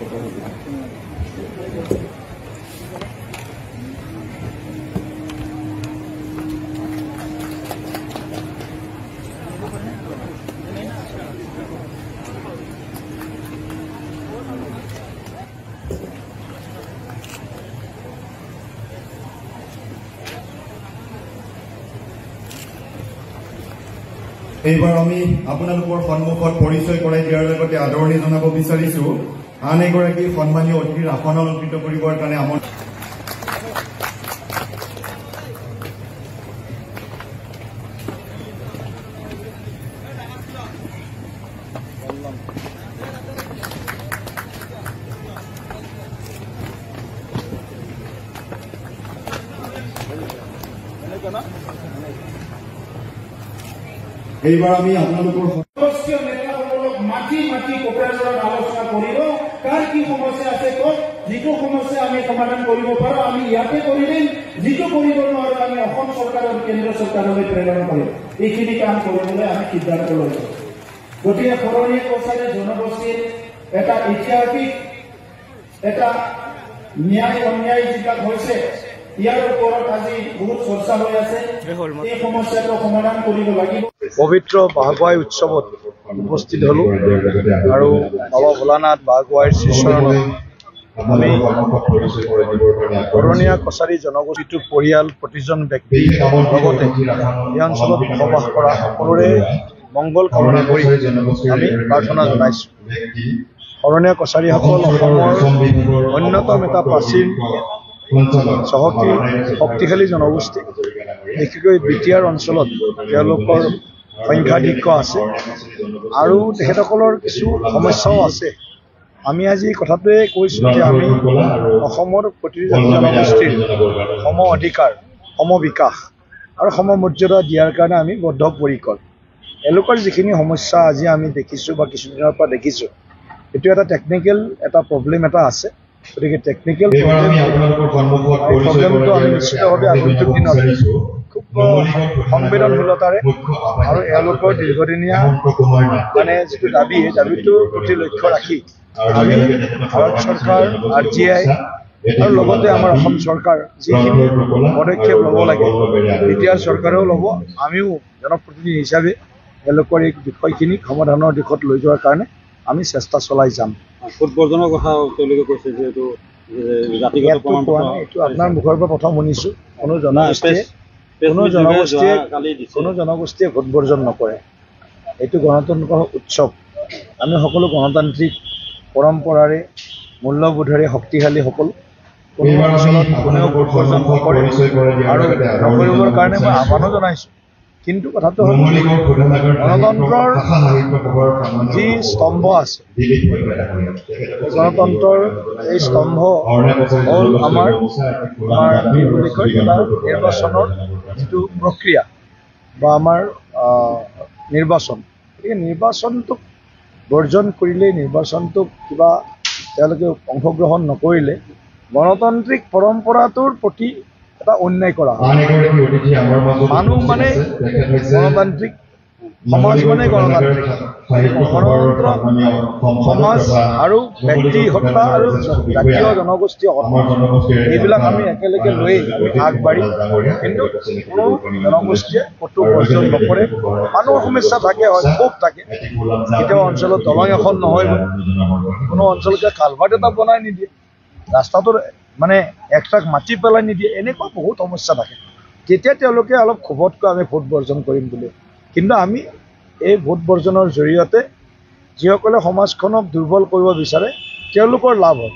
এইবাৰ আমি আপোনালোকৰ সন্মুখত পৰিচয় কৰাই দিয়াৰ লগতে আদৰণি জনাব বিচাৰিছো আন এগৰাকী সন্মানীয় অতিথিৰ আসন অলংকৃত কৰিবৰ কাৰণে এইবাৰ আমি আপোনালোকৰ নেতাসকলক মাটি কোকৰাঝাৰত আলোচনা কৰিব কাৰ কি সমস্যা আছে কওক যিটো সমস্যা আমি সমাধান কৰিব পাৰোঁ আমি ইয়াতে কৰি দিম যিটো কৰিব নোৱাৰো আমি অসম চৰকাৰ আৰু কেন্দ্ৰ চৰকাৰলৈ প্ৰেৰণ কৰিম এইখিনি কাম কৰিবলৈ আমি সিদ্ধান্ত লৈছো গতিকে শৰণীয়া কছাৰী জনগোষ্ঠীৰ এটা ঐতিহাসিক এটা ন্যায় অন্যায় যিবিলাক হৈছে ইয়াৰ ওপৰত আজি বহুত চৰ্চা হৈ আছে এই সমস্যাটো সমাধান কৰিব লাগিব পবিত্ৰ বাঘৱাই উৎসৱত উপস্থিত হলো আৰু বাবা ভোলানাথ বাঘৱাইৰ শ্ৰীচৰণত আমি শৰণীয়া কছাৰী জনগোষ্ঠীটোৰ পৰিয়াল প্ৰতিজন ব্যক্তিৰ লগতে এই অঞ্চলত বসবাস কৰা সকলোৰে মংগল কামনা কৰি আমি প্ৰাৰ্থনা জনাইছো শৰণীয়া কছাৰীসকল অসমৰ অন্যতম এটা প্ৰাচীন চহকী শক্তিশালী জনগোষ্ঠী বিশেষকৈ বিটিয়াৰ অঞ্চলত তেওঁলোকৰ সংখ্যাধিক্য আছে আৰু তেখেতসকলৰ কিছু সমস্যাও আছে আমি আজি কথাটোৱে কৈছোঁ যে আমি অসমৰ প্ৰতিটো জনগোষ্ঠীৰ সম অধিকাৰ সম বিকাশ আৰু সম মৰ্যাদা দিয়াৰ কাৰণে আমি বদ্ধপৰিকৰ এওঁলোকৰ যিখিনি সমস্যা আজি আমি দেখিছোঁ বা কিছুদিনৰ পৰা দেখিছোঁ এইটো এটা টেকনিকেল এটা প্ৰব্লেম এটা আছে গতিকে টেকনিকেল প্ৰব্লেমটো আমি নিশ্চিতভাৱে আগন্তুক দিনত খুব সংবেদনশীলতাৰে আৰু এওঁলোকৰ দীৰ্ঘদিনীয়া মানে যিটো দাবী সেই দাবীটোৰ প্ৰতি লক্ষ্য ৰাখি আমি ভাৰত চৰকাৰ RGI আৰু লগতে আমাৰ অসম চৰকাৰ যিখিনি পদক্ষেপ ল'ব লাগে বিটিআৰ চৰকাৰেও ল'ব আমিও জনপ্ৰতিনিধি হিচাপে এওঁলোকৰ এই বিষয়খিনিক সমাধানৰ দিশত লৈ যোৱাৰ কাৰণে আমি চেষ্টা চলাই যাম ফুড বৰ্জনৰ কথা তেওঁলোকে কৈছে যে এইটো আপোনাৰ মুখৰ পৰা প্ৰথম শুনিছোঁ কোনো জনগোষ্ঠীয়ে ভোট বৰ্জন নকৰে এইটো গণতন্ত্ৰ উৎসৱ আমি সকলো গণতান্ত্ৰিক পৰম্পৰাৰে মূল্যবোধেৰে শক্তিশালী সকলো কোনো অঞ্চলত কোনেও ভোট বৰ্জন নকৰে আৰু নকৰিবৰ কাৰণে মই আহ্বানো জনাইছোঁ কিন্তু কথাটো হ'ল গণতন্ত্ৰৰ যি স্তম্ভ আছে গণতন্ত্ৰৰ এই স্তম্ভ হ'ল আমাৰ কি বুলি কয় এটা নিৰ্বাচনৰ যিটো প্ৰক্ৰিয়া বা আমাৰ নিৰ্বাচন গতিকে নিৰ্বাচনটোক বৰ্জন কৰিলে নিৰ্বাচনটোক কিবা তেওঁলোকে অংশগ্ৰহণ নকৰিলে গণতান্ত্ৰিক পৰম্পৰাটোৰ প্ৰতি এটা অন্যায় কৰা হয় মানুহ মানে গণতান্ত্ৰিক সমাজ মানে গণতান্ত্ৰিক গণতন্ত্ৰ সমাজ আৰু ব্যক্তি হত্যা আৰু জাতীয় জনগোষ্ঠীয় হত্যা এইবিলাক আমি একেলগে লৈ আমি আগবাঢ়ি কিন্তু কোনো জনগোষ্ঠীয়ে ক'তো বৰ্জন নকৰে মানুহৰ সমস্যা থাকে হয় ক্ষোভ থাকে কেতিয়াবা অঞ্চলত দলং এখন নহয় কোনো অঞ্চলতে কালভাৰ্ট এটা বনাই নিদিয়ে ৰাস্তাটোৰ মানে একটাক মাটি পেলাই নিদিয়ে এনেকুৱা বহুত সমস্যা থাকে তেতিয়া তেওঁলোকে অলপ ক্ষোভতকৈ আমি ভোট বৰ্জন কৰিম বুলি কিন্তু আমি এই ভোট বৰ্জনৰ জৰিয়তে যিসকলে সমাজখনক দুৰ্বল কৰিব বিচাৰে তেওঁলোকৰ লাভ হয়